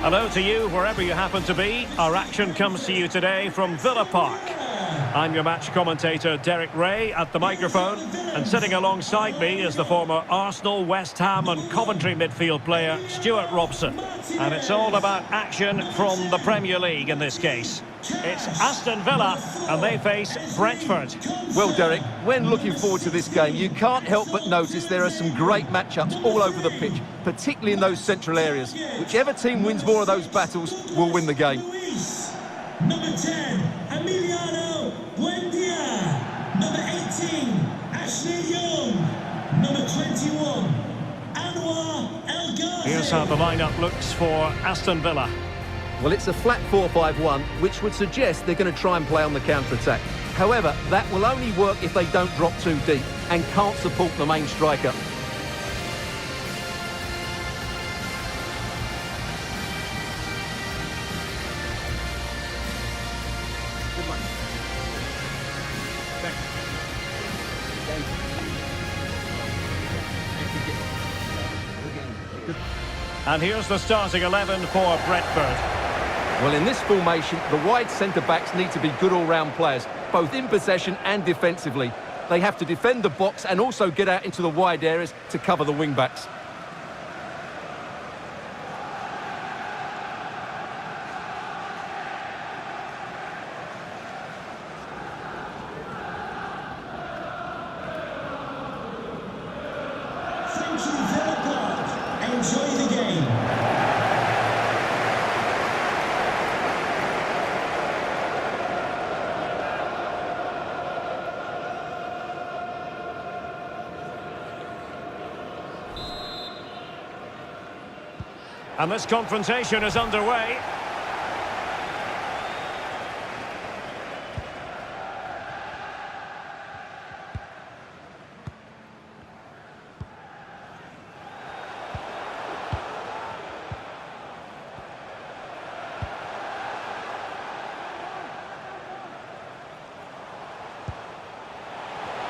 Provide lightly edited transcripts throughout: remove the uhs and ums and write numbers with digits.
Hello to you, wherever you happen to be. Our action comes to you today from Villa Park. I'm your match commentator, Derek Ray, at the microphone. And sitting alongside me is the former Arsenal, West Ham and Coventry midfield player, Stuart Robson. And it's all about action from the Premier League in this case. It's Aston Villa, and they face Brentford. Well, Derek, when looking forward to this game, you can't help but notice there are some great matchups all over the pitch, particularly in those central areas. Whichever team wins more of those battles will win the game. Number 10, Emiliano Buendia. Number 18, Ashley Young. Number 21, Anwar El Ghazi. Here's how the lineup looks for Aston Villa. Well, it's a flat 4-5-1, which would suggest they're going to try and play on the counter-attack. However, that will only work if they don't drop too deep and can't support the main striker. And here's the starting 11 for Brentford. Well, in this formation, the wide centre-backs need to be good all-round players, both in possession and defensively. They have to defend the box and also get out into the wide areas to cover the wing-backs. Thank you, Villa Park. Enjoy the game. And this confrontation is underway.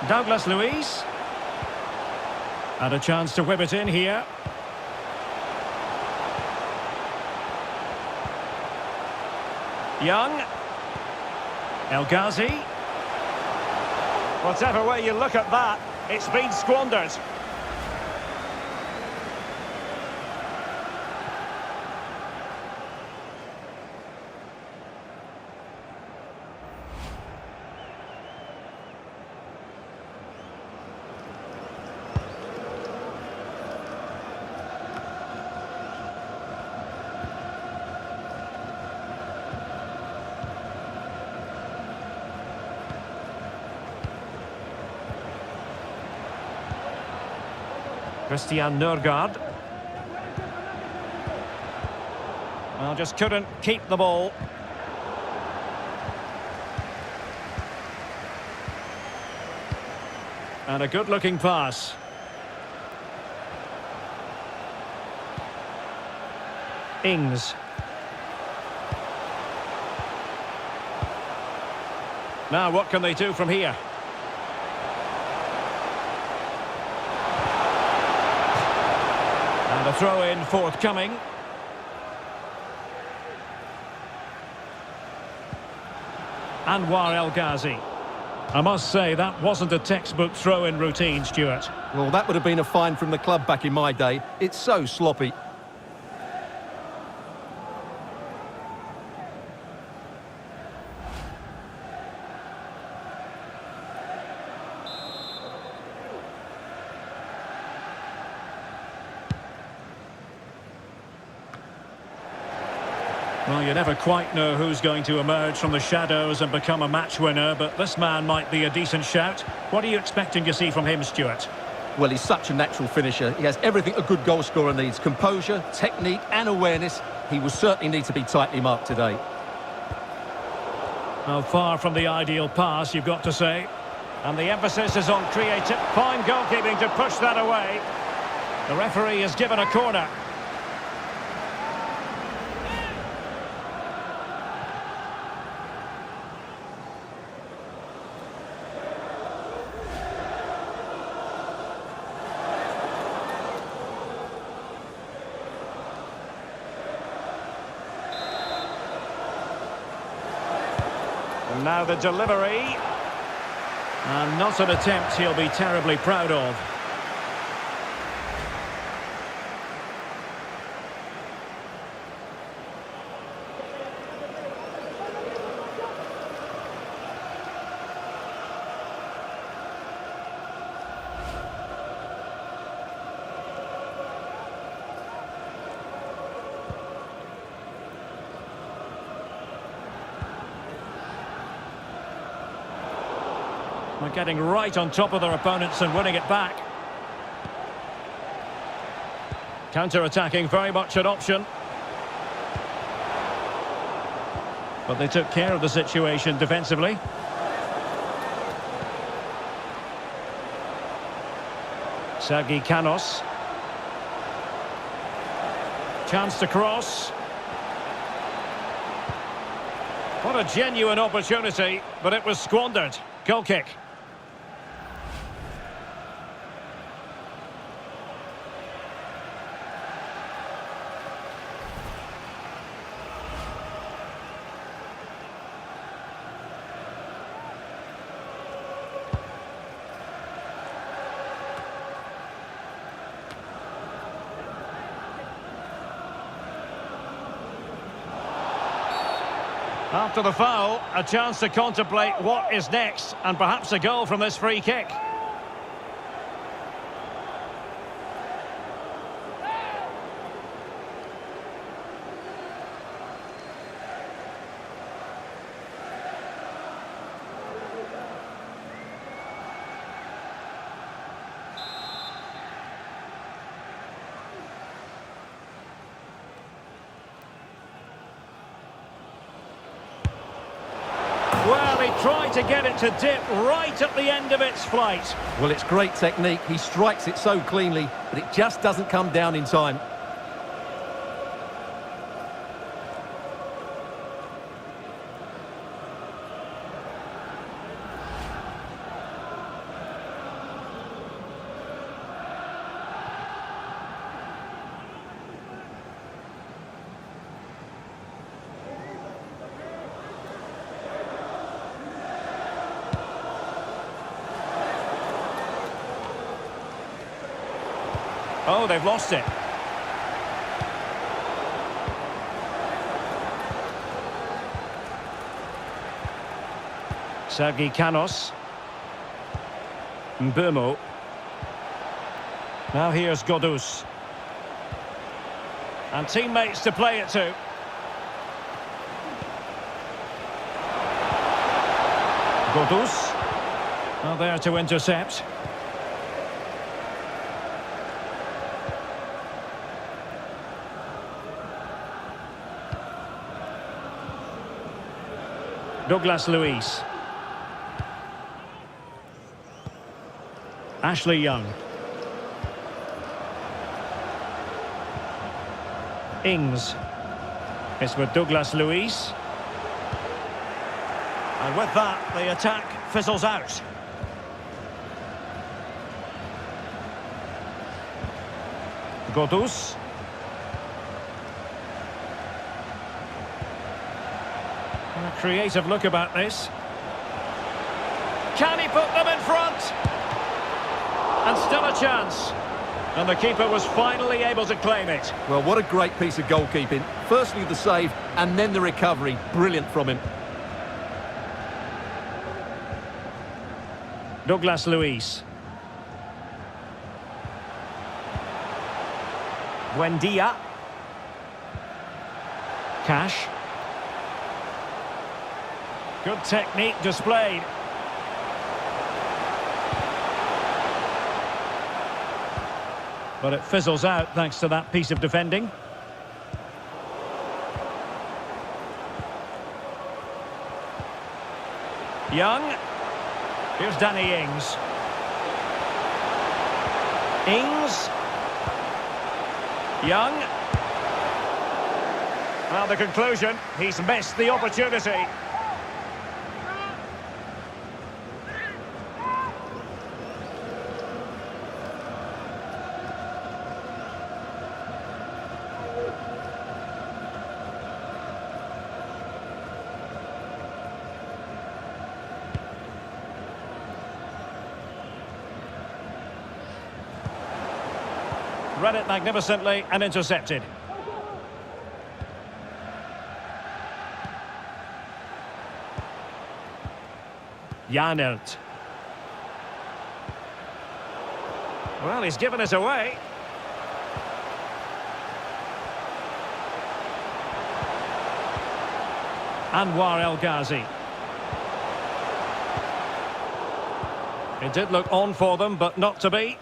Douglas Luiz. And a chance to whip it in here. Young. El Ghazi. Whatever way you look at that, it's been squandered. Christian Nørgaard. Well, just couldn't keep the ball. And a good-looking pass. Ings. Now, what can they do from here? And a throw-in forthcoming. Anwar El Ghazi. I must say, that wasn't a textbook throw-in routine, Stuart. Well, that would have been a fine from the club back in my day. It's so sloppy. Well, you never quite know who's going to emerge from the shadows and become a match winner, but this man might be a decent shout. What are you expecting to see from him, Stuart? Well, he's such a natural finisher. He has everything a good goal scorer needs. Composure, technique and awareness. He will certainly need to be tightly marked today. Well, far from the ideal pass, you've got to say. And the emphasis is on creative. Fine goalkeeping to push that away. The referee has given a corner. Now the delivery. And not an attempt he'll be terribly proud of. They're getting right on top of their opponents and winning it back. Counter-attacking, very much an option. But they took care of the situation defensively. Sergi Canos. Chance to cross. What a genuine opportunity, but it was squandered. Goal kick. After the foul, a chance to contemplate what is next, and perhaps a goal from this free kick. Well, he tried to get it to dip right at the end of its flight. Well, it's great technique. He strikes it so cleanly, but it just doesn't come down in time. Oh, they've lost it. Sergi Canos. Mbeumo. Now here's Godus. And teammates to play it to. Godus. Now there to intercept. Douglas Luiz. Ashley Young. Ings. It's with Douglas Luiz. And with that, the attack fizzles out. Godus. A creative look about this. Can he put them in front? And still a chance. And the keeper was finally able to claim it. Well, what a great piece of goalkeeping. Firstly the save, and then the recovery. Brilliant from him. Douglas Luiz. Buendia. Cash. Good technique displayed. But it fizzles out thanks to that piece of defending. Young. Here's Danny Ings. Ings. Young. Well, the conclusion, he's missed the opportunity. Read it magnificently and intercepted. Janelt. Well, he's given it away. Anwar El Ghazi. It did look on for them, but not to be.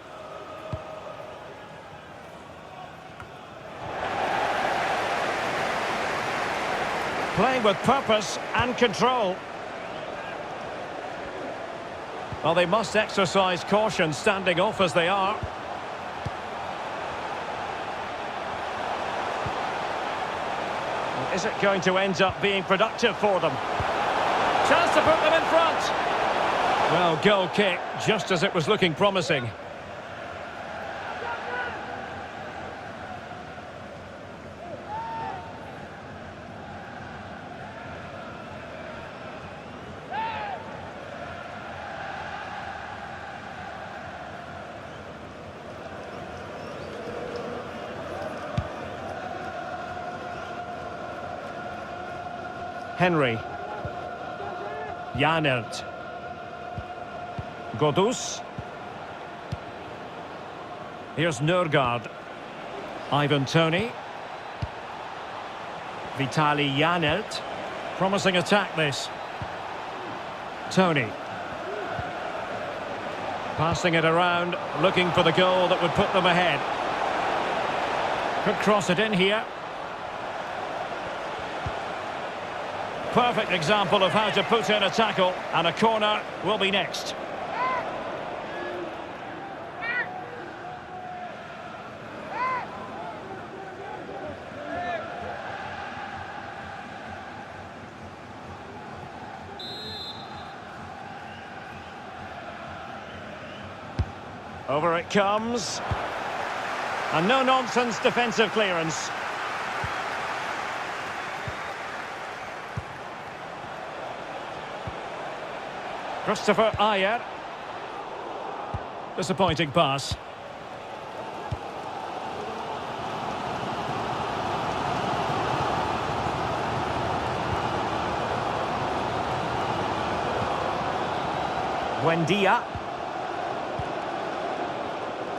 Playing with purpose and control. Well, they must exercise caution standing off as they are. Well, is it going to end up being productive for them? Chance to put them in front. Well, goal kick, just as it was looking promising. Henry. Janelt. Godus. Here's Nørgaard. Ivan Toney. Vitali Janelt. Promising attack this. Toney. Passing it around, looking for the goal that would put them ahead. Could cross it in here. Perfect example of how to put in a tackle, and a corner will be next. Over it comes. And no-nonsense defensive clearance. Christopher Ayer. Disappointing pass. Buendia.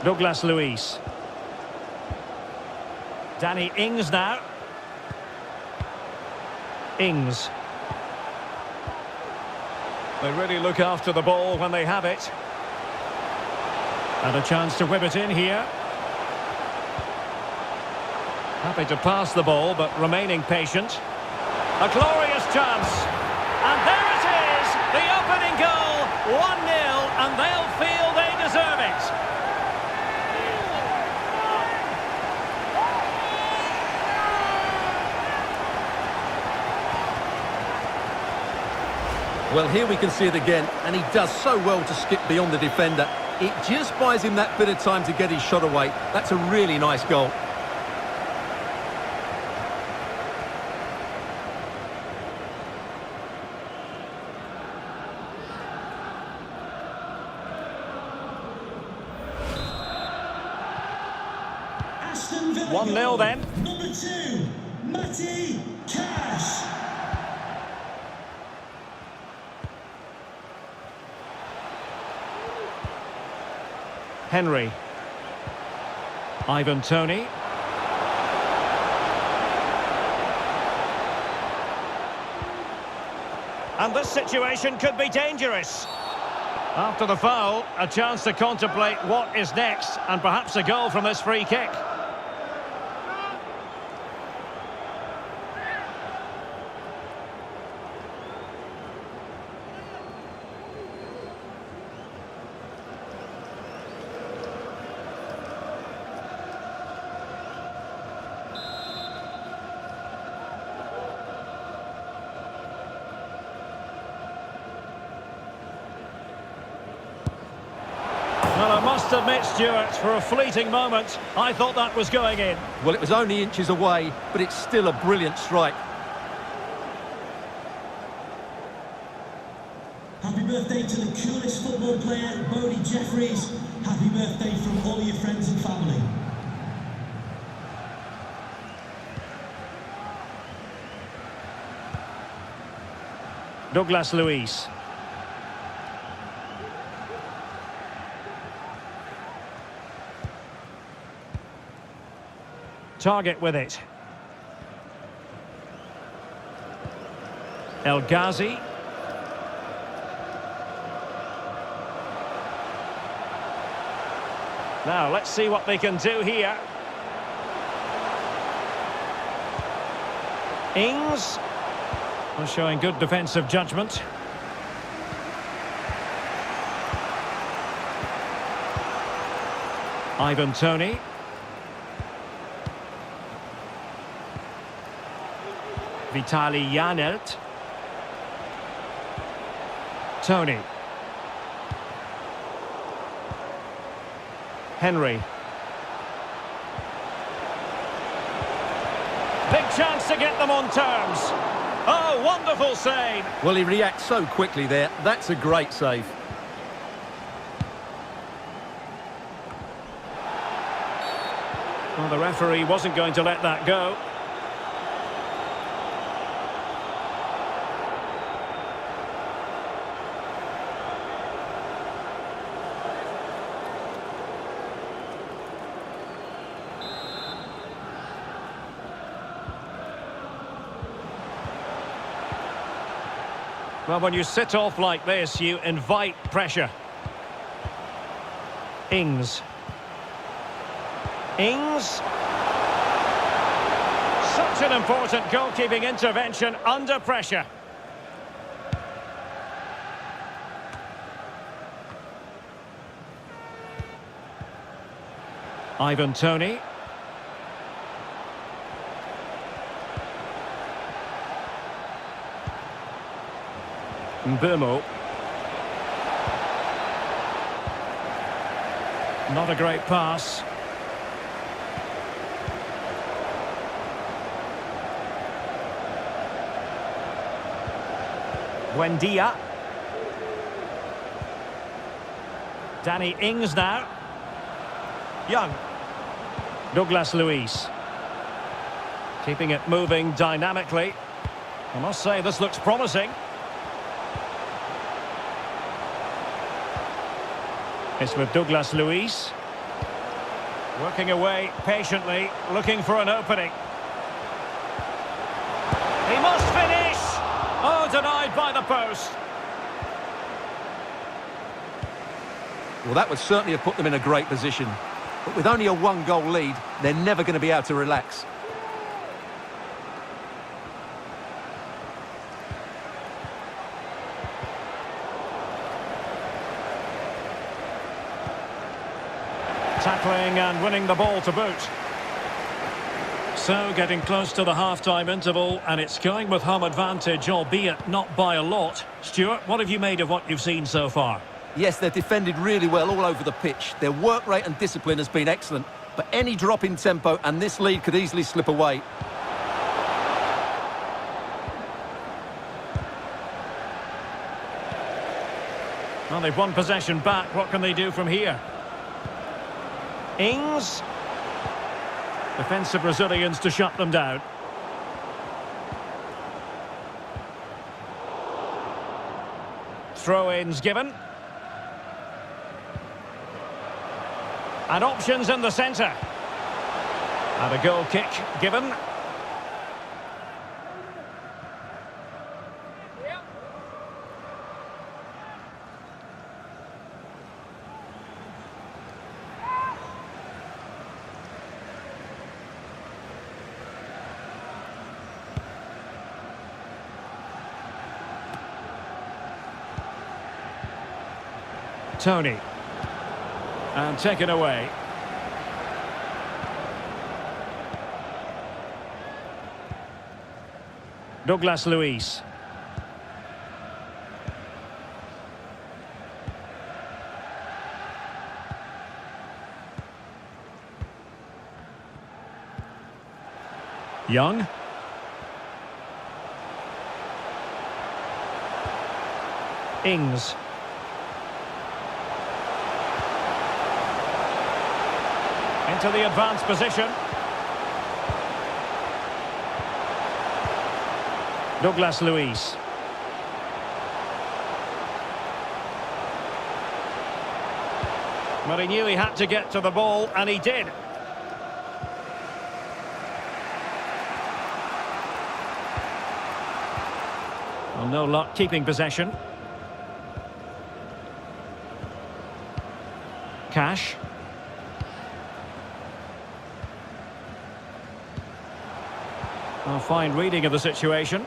Douglas Luiz. Danny Ings now. Ings. They really look after the ball when they have it. And a chance to whip it in here. Happy to pass the ball, but remaining patient. A glorious chance. And there it is, the opening goal. 1-0, and they'll feel they deserve it. Well, here we can see it again, and he does so well to skip beyond the defender. It just buys him that bit of time to get his shot away. That's a really nice goal. Aston Villa 1-0 then. Number 2, Matty Cash. Henry. Ivan Toney. And this situation could be dangerous. After the foul, a chance to contemplate what is next, and perhaps a goal from this free kick. Well, I must admit, Stuart, for a fleeting moment, I thought that was going in. Well, it was only inches away, but it's still a brilliant strike. Happy birthday to the coolest football player, Bodie Jeffries. Happy birthday from all your friends and family. Douglas Luiz. Target with it. El Ghazi. Now, let's see what they can do here. Ings. Showing good defensive judgment. Ivan Toney. Vitaly Janelt. Toney. Henry. Big chance to get them on terms. Oh, wonderful save. Well, he reacts so quickly there. That's a great save. Well, the referee wasn't going to let that go. Well, when you sit off like this, you invite pressure. Ings. Ings. Such an important goalkeeping intervention under pressure. Ivan Toney. Mbeumo. Not a great pass. Buendia. Danny Ings now. Young. Douglas Luiz. Keeping it moving dynamically. I must say this looks promising. It's with Douglas Luiz. Working away patiently, looking for an opening. He must finish! Oh, denied by the post. Well, that would certainly have put them in a great position. But with only a one-goal lead, they're never going to be able to relax. Tackling and winning the ball to boot. So, getting close to the half-time interval, and it's going with home advantage, albeit not by a lot. Stuart, what have you made of what you've seen so far? Yes, they've defended really well all over the pitch. Their work rate and discipline has been excellent. But any drop in tempo and this lead could easily slip away. Well, they've won possession back. What can they do from here? Ings. Defensive Brazilians to shut them down. Throw-ins given. And options in the centre. And a goal kick given. Toney. And taken away. Douglas Luiz. Young. Ings. Into the advanced position. Douglas Luiz. But he knew he had to get to the ball, and he did. Well, no luck keeping possession. Cash. A fine reading of the situation.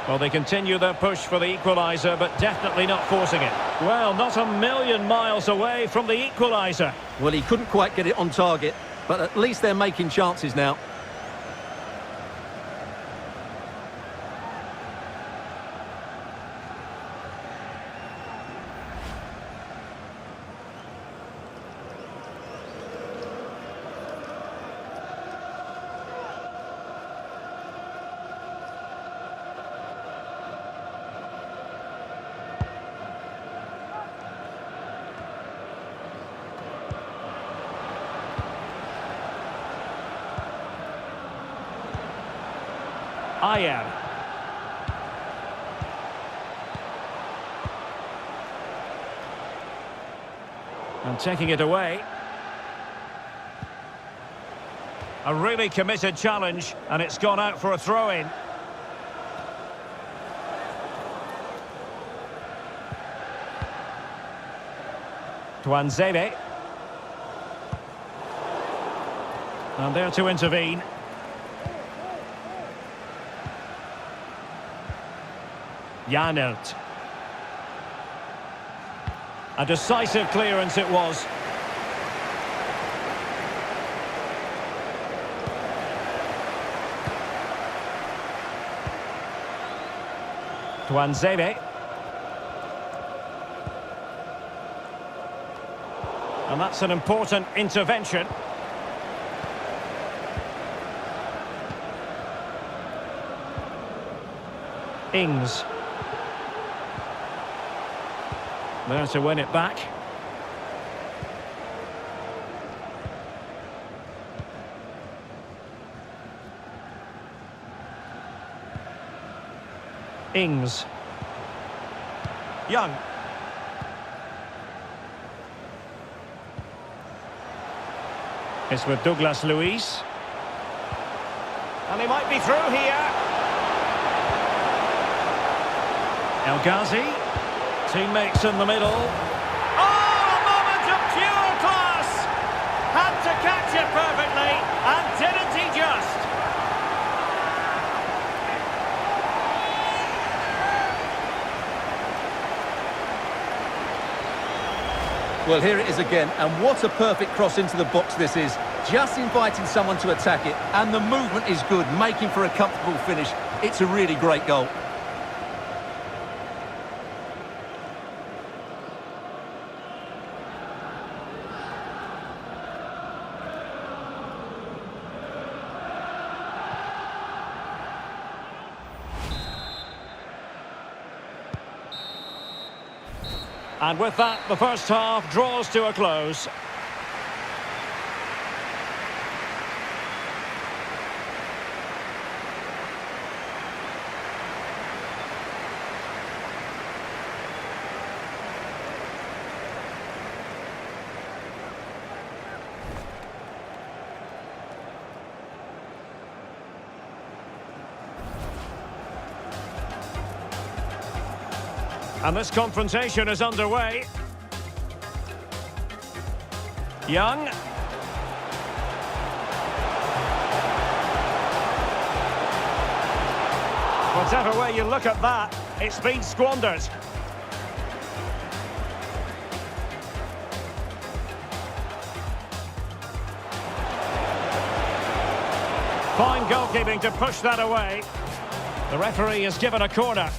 Well, they continue their push for the equaliser, but definitely not forcing it. Well, not a million miles away from the equaliser. Well, he couldn't quite get it on target, but at least they're making chances now. Ayer. And taking it away. A really committed challenge, and it's gone out for a throw-in. Tuanzebe. And there to intervene. Janelt. A decisive clearance it was. Tuanzebe. And that's an important intervention. Ings. There to win it back. Ings. Young. It's with Douglas Luiz. And he might be through here. El Ghazi. Teammates in the middle. Oh, a moment of pure class! Had to catch it perfectly, and didn't he just? Well, here it is again, and what a perfect cross into the box this is. Just inviting someone to attack it, and the movement is good, making for a comfortable finish. It's a really great goal. And with that, the first half draws to a close. And this confrontation is underway. Young. Whatever way you look at that, it's been squandered. Fine goalkeeping to push that away. The referee has given a corner.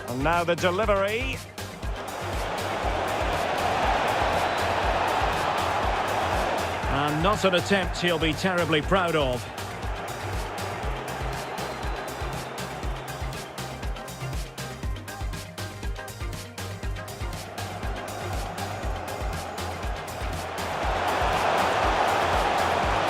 And now the delivery. And not an attempt he'll be terribly proud of.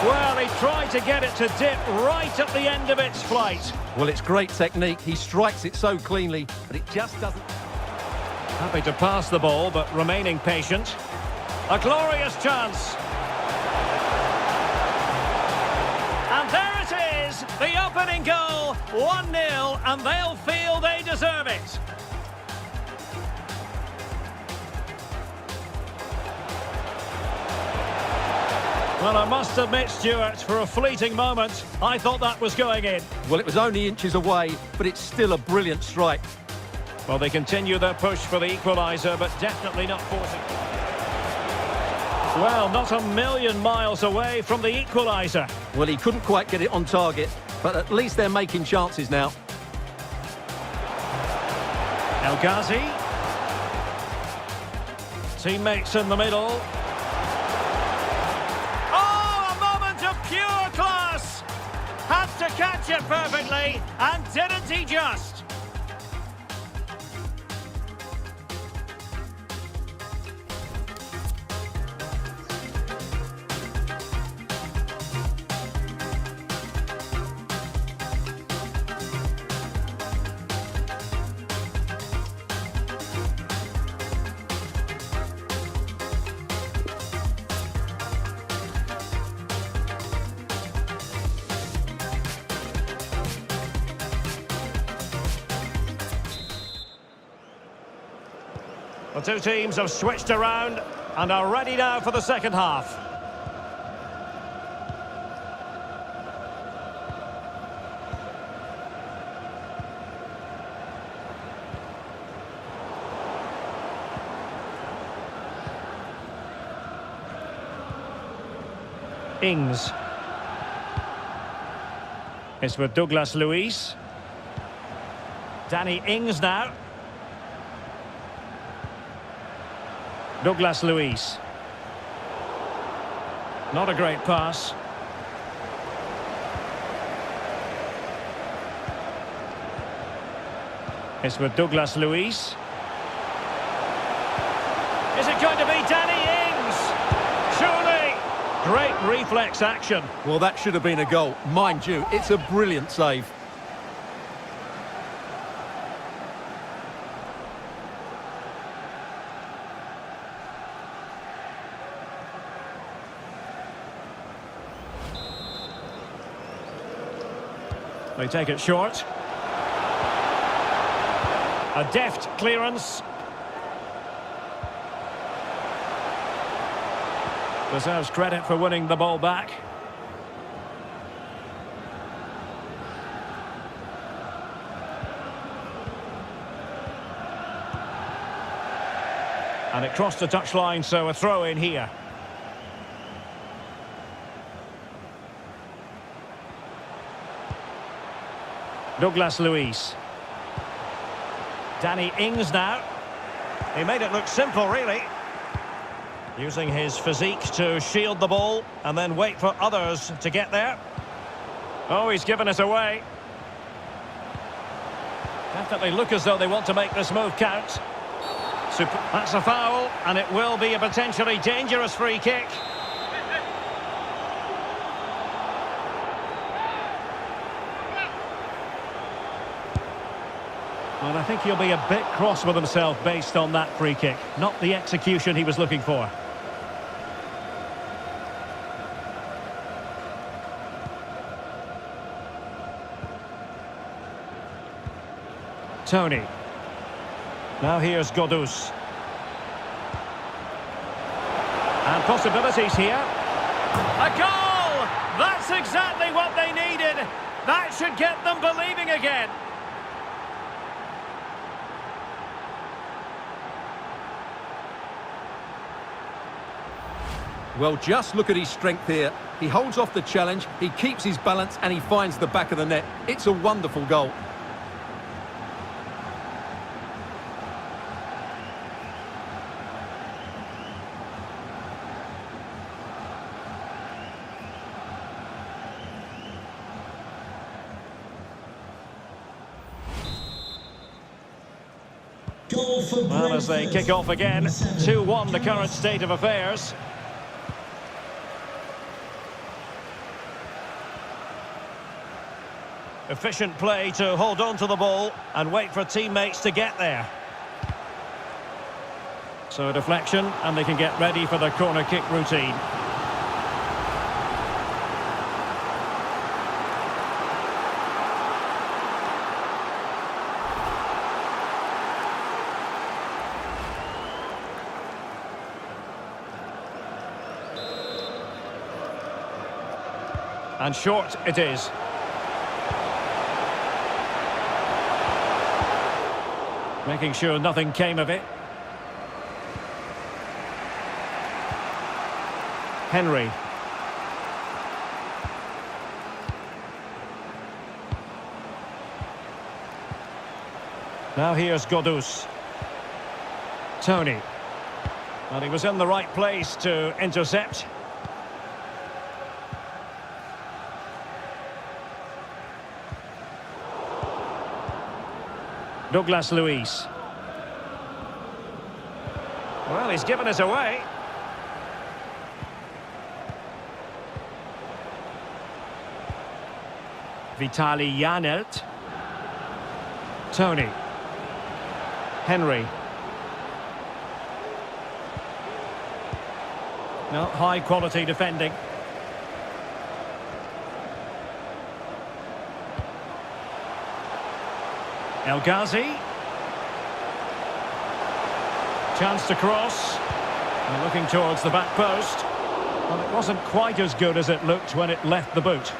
Well, he tried to get it to dip right at the end of its flight. Well, it's great technique. He strikes it so cleanly, but it just doesn't... Happy to pass the ball, but remaining patient. A glorious chance. And there it is, the opening goal, 1-0, and they'll feel they deserve it. Well, I must admit, Stuart, for a fleeting moment, I thought that was going in. Well, it was only inches away, but it's still a brilliant strike. Well, they continue their push for the equaliser, but definitely not forcing. Well, not a million miles away from the equaliser. Well, he couldn't quite get it on target, but at least they're making chances now. El Ghazi. Teammates in the middle. Oh, a moment of pure class! Had to catch it perfectly, and didn't he just? The two teams have switched around and are ready now for the second half. Ings. It's with Douglas Luiz. Danny Ings now. Douglas Luiz. Not a great pass. It's with Douglas Luiz. Is it going to be Danny Ings? Surely! Great reflex action. Well, that should have been a goal. Mind you, it's a brilliant save. They take it short. A deft clearance. Deserves credit for winning the ball back. And it crossed the touchline, so a throw in here. Douglas Luiz. Danny Ings now. He made it look simple, really. Using his physique to shield the ball and then wait for others to get there. Oh, he's given it away. Definitely look as though they want to make this move count. That's a foul, and it will be a potentially dangerous free kick. And I think he'll be a bit cross with himself based on that free kick. Not the execution he was looking for. Tony. Now here's Godus. And possibilities here. A goal! That's exactly what they needed. That should get them believing again. Well, just look at his strength here. He holds off the challenge, he keeps his balance, and he finds the back of the net. It's a wonderful goal. Well, as they kick off again, 2-1 the current state of affairs. Efficient play to hold on to the ball and wait for teammates to get there. So a deflection, and they can get ready for the corner kick routine. And short it is. Making sure nothing came of it. Henry. Now here's Godus. Tony. And he was in the right place to intercept. Douglas Luiz. Well, he's given us away. Vitali Janelt. Tony. Henry. No, high quality defending. El Ghazi. Chance to cross. And looking towards the back post. Well, it wasn't quite as good as it looked when it left the boot.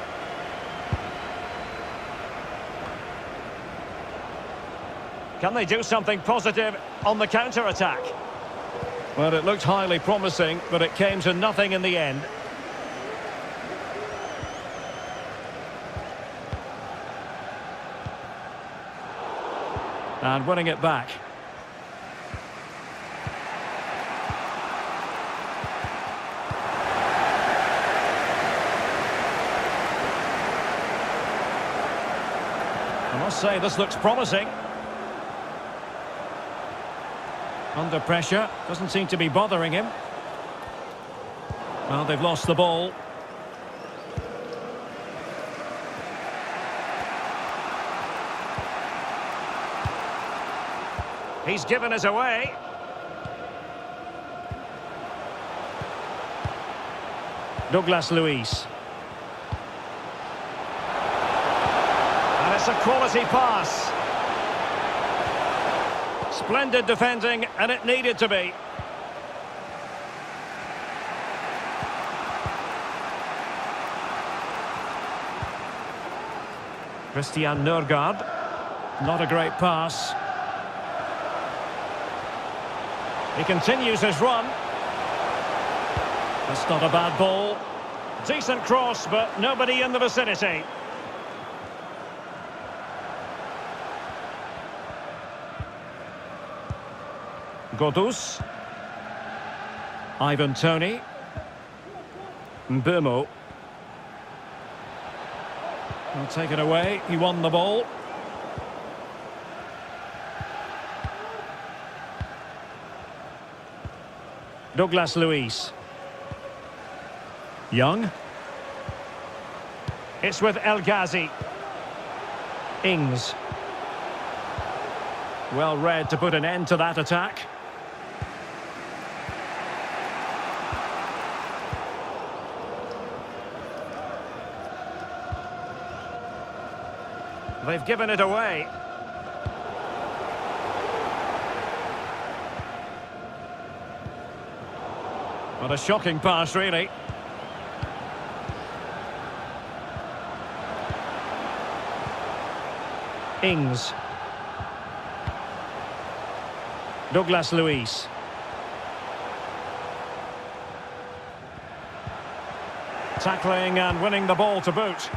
Can they do something positive on the counter-attack? Well, it looked highly promising, but it came to nothing in the end. And winning it back. I must say, this looks promising. Under pressure, doesn't seem to be bothering him. Well, they've lost the ball. He's given us away. Douglas Luiz. And it's a quality pass. Splendid defending, and it needed to be. Christian Nørgaard. Not a great pass. He continues his run. That's not a bad ball. Decent cross, but nobody in the vicinity. Godus. Ivan Toney. Mbeumo. Well, taken away. He won the ball. Douglas Luiz. Young. It's with El Ghazi. Ings. Well read to put an end to that attack. They've given it away. What a shocking pass, really. Ings. Douglas Luiz. Tackling and winning the ball to boot.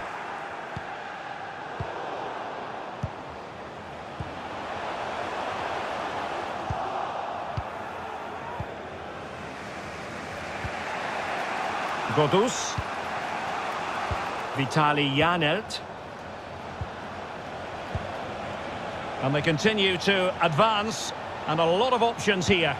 Godus. Vitali Janelt. And they continue to advance, and a lot of options here.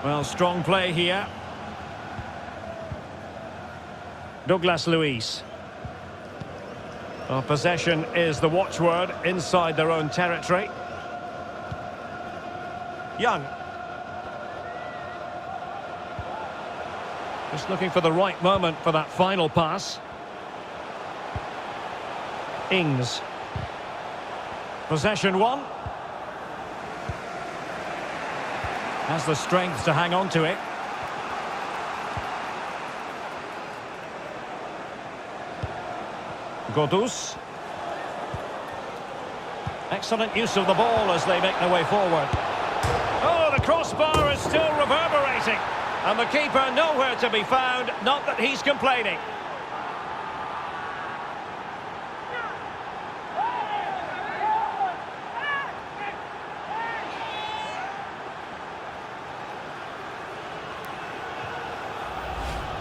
Well, strong play here. Douglas Luiz. Well, possession is the watchword inside their own territory. Young. Just looking for the right moment for that final pass. Ings. Possession one. Has the strength to hang on to it. Godus. Excellent use of the ball as they make their way forward. Oh, the crossbar is still reverberating. And the keeper nowhere to be found, not that he's complaining.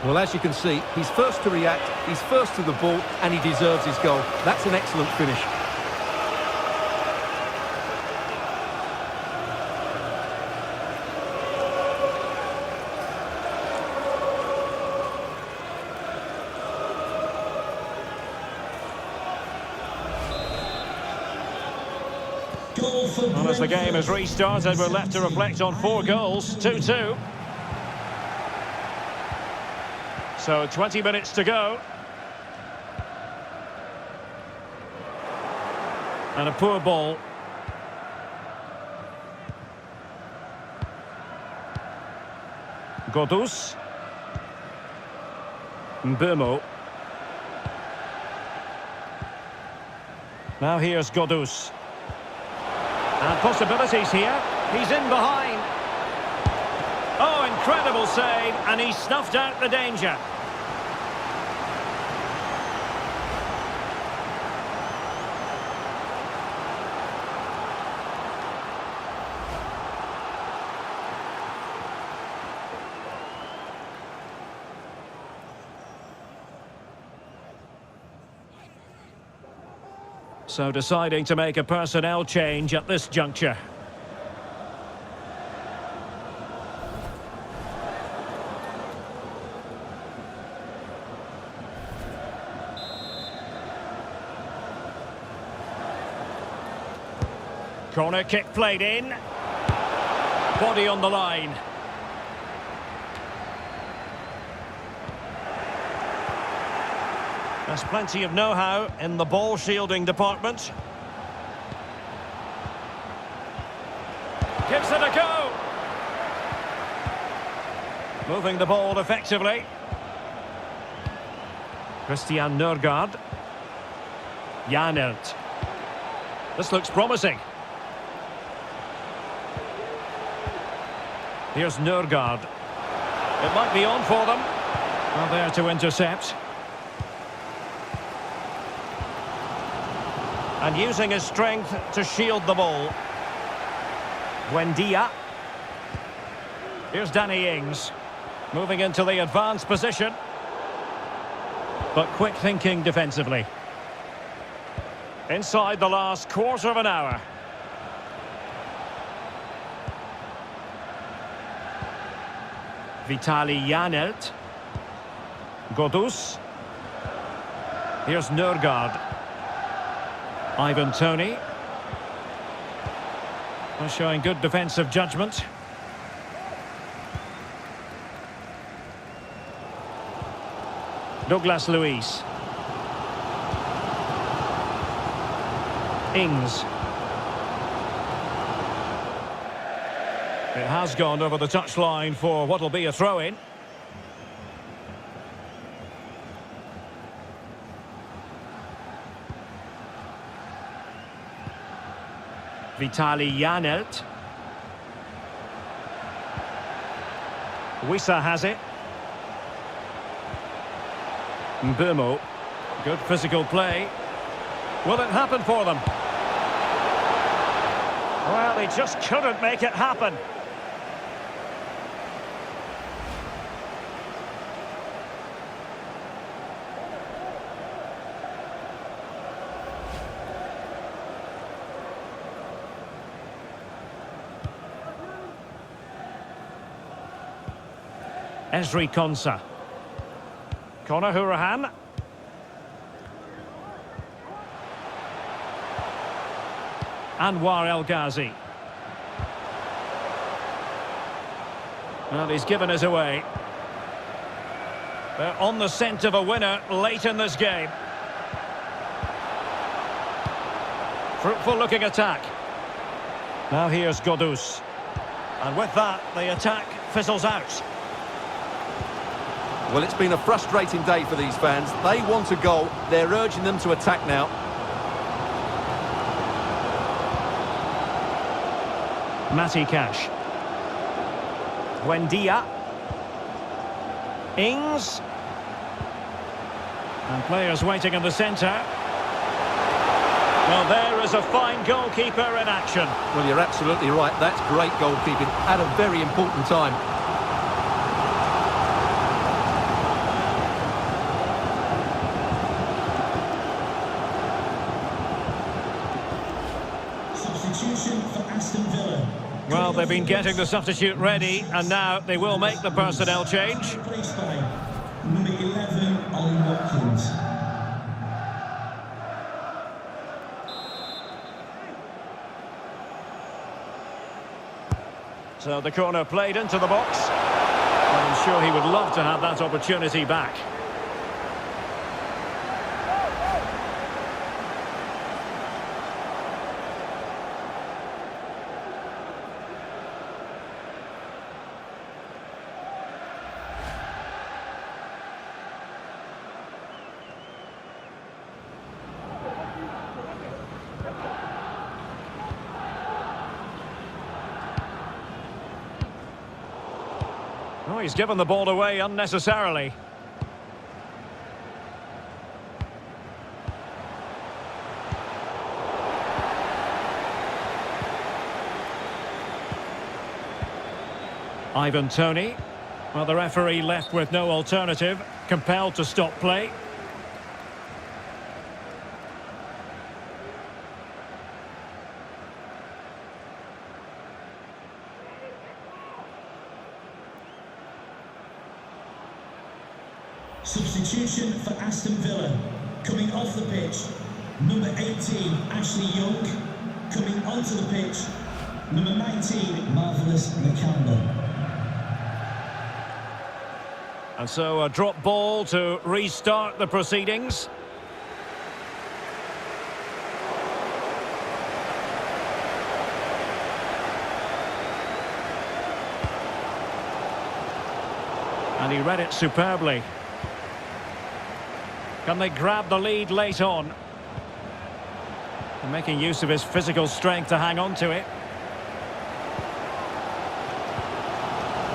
Well, as you can see, he's first to react, he's first to the ball, and he deserves his goal. That's an excellent finish. Well, as the game has restarted, we're left to reflect on 4 goals, 2-2. So 20 minutes to go. And a poor ball. Godus. Mbeumo. Now here's Godus. And possibilities here. He's in behind. Oh, incredible save, and he snuffed out the danger. So deciding to make a personnel change at this juncture. Corner kick played in. Body on the line. There's plenty of know-how in the ball shielding department. Gives it a go. Moving the ball effectively. Christian Nørgaard. Janelt. This looks promising. Here's Nørgaard. It might be on for them. Well, there to intercept. And using his strength to shield the ball. Buendia. Here's Danny Ings. Moving into the advanced position. But quick thinking defensively. Inside the last quarter of an hour. Vitali Janelt. Godus. Here's Nørgaard. Ivan Toney. Showing good defensive judgment. Douglas Luiz. Ings. It has gone over the touchline for what will be a throw-in. Vitali Janelt. Wissa has it. Mbeumo. Good physical play. Will it happen for them? Well, they just couldn't make it happen. Esri Konsa. Conor Hourihane. Anwar El Ghazi. Well, he's given us away. They're on the scent of a winner late in this game. Fruitful looking attack. Now here's Godus. And with that, the attack fizzles out. Well, it's been a frustrating day for these fans. They want a goal. They're urging them to attack now. Matty Cash. Buendia. Ings. And players waiting in the centre. Well, there is a fine goalkeeper in action. Well, you're absolutely right. That's great goalkeeping at a very important time. Substitution for Aston Villa. Well, they've been getting the substitute ready, and now they will make the personnel change. Replaced by number 11, Ollie Watkins. So the corner played into the box. I'm sure he would love to have that opportunity back. Oh, he's given the ball away unnecessarily. Ivan Toney. Well, the referee left with no alternative, compelled to stop play. Substitution for Aston Villa. Coming off the pitch, number 18, Ashley Young. Coming onto the pitch, number 19, Marvellous McCandless. And so a drop ball to restart the proceedings. And he read it superbly. Can they grab the lead late on? And making use of his physical strength to hang on to it.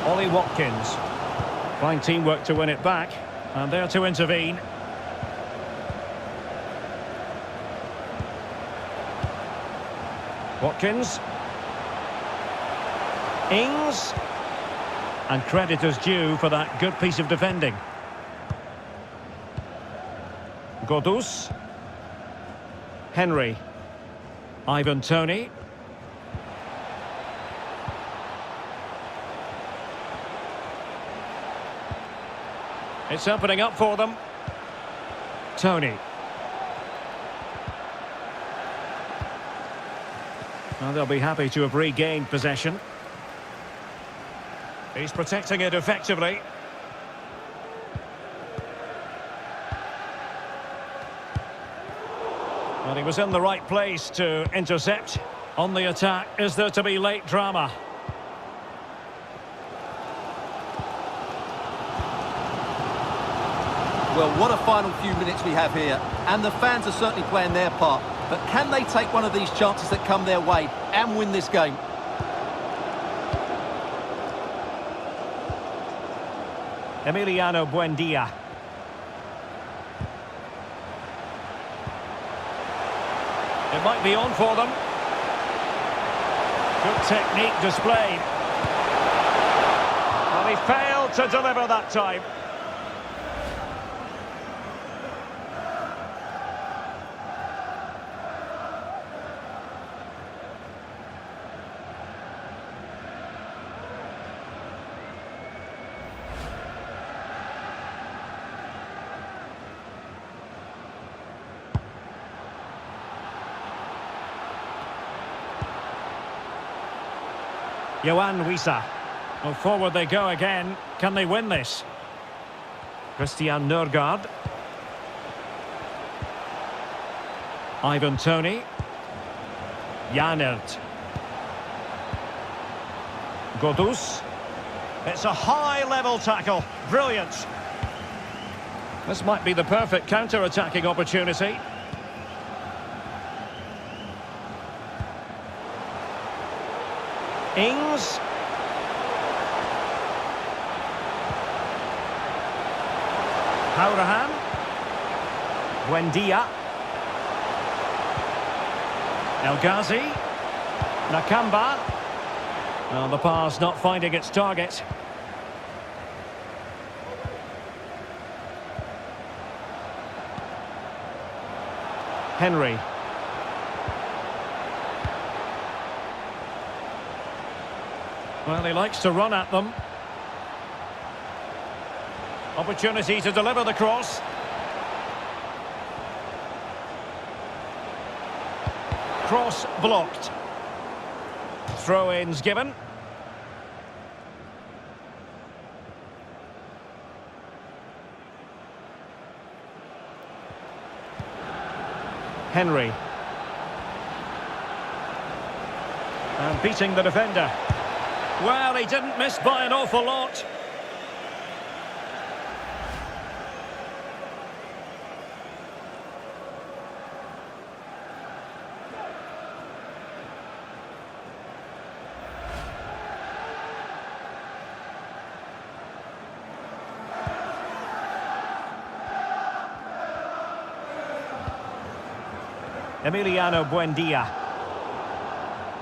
Ollie Watkins. Fine teamwork to win it back. And there to intervene. Watkins. Ings. And credit is due for that good piece of defending. Godus. Henry. Ivan Toney. It's opening up for them. Toney. Well, they'll be happy to have regained possession. He's protecting it effectively. Well, he was in the right place to intercept. On the attack, is there to be late drama? Well, what a final few minutes we have here. And the fans are certainly playing their part. But can they take one of these chances that come their way and win this game? Emiliano Buendia. It might be on for them. Good technique displayed. Well, he failed to deliver that time. Yohan Wissa. Well, forward they go again. Can they win this? Christian Nørgaard. Ivan Toney. Janert. Godus. It's a high-level tackle. Brilliant. This might be the perfect counter-attacking opportunity. Ings. Hourahan. Buendia. El Ghazi. Nakamba. Well, the pass not finding its target. Henry. Well, he likes to run at them. Opportunity to deliver the cross. Cross blocked. Throw-ins given. Henry. And beating the defender. Well, he didn't miss by an awful lot. Emiliano Buendia.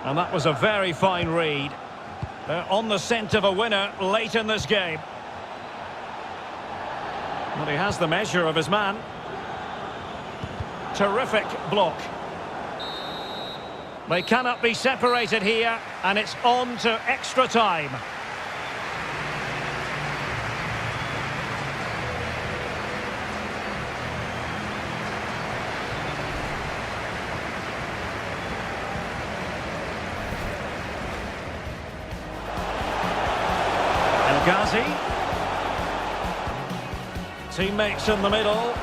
And that was a very fine read. They're on the scent of a winner late in this game. But he has the measure of his man. Terrific block. They cannot be separated here, and it's on to extra time. Ghazi. Teammates in the middle.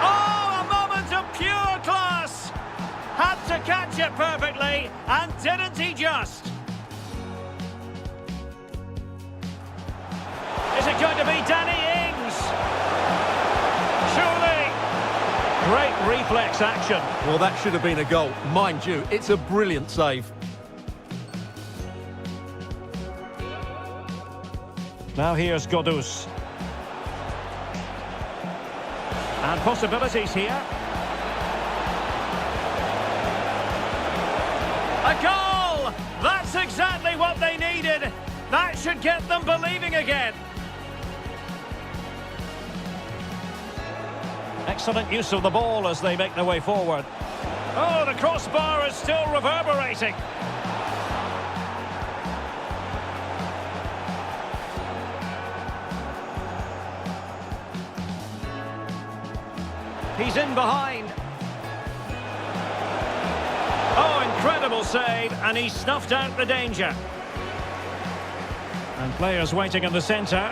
Oh, a moment of pure class! Had to catch it perfectly, and didn't he just? Is it going to be Danny Ings? Surely! Great reflex action. Well, that should have been a goal. Mind you, it's a brilliant save. Now here's Godus. And possibilities here. A goal! That's exactly what they needed. That should get them believing again. Excellent use of the ball as they make their way forward. Oh, the crossbar is still reverberating. He's in behind. Oh, incredible save, and he snuffed out the danger. And players waiting in the centre.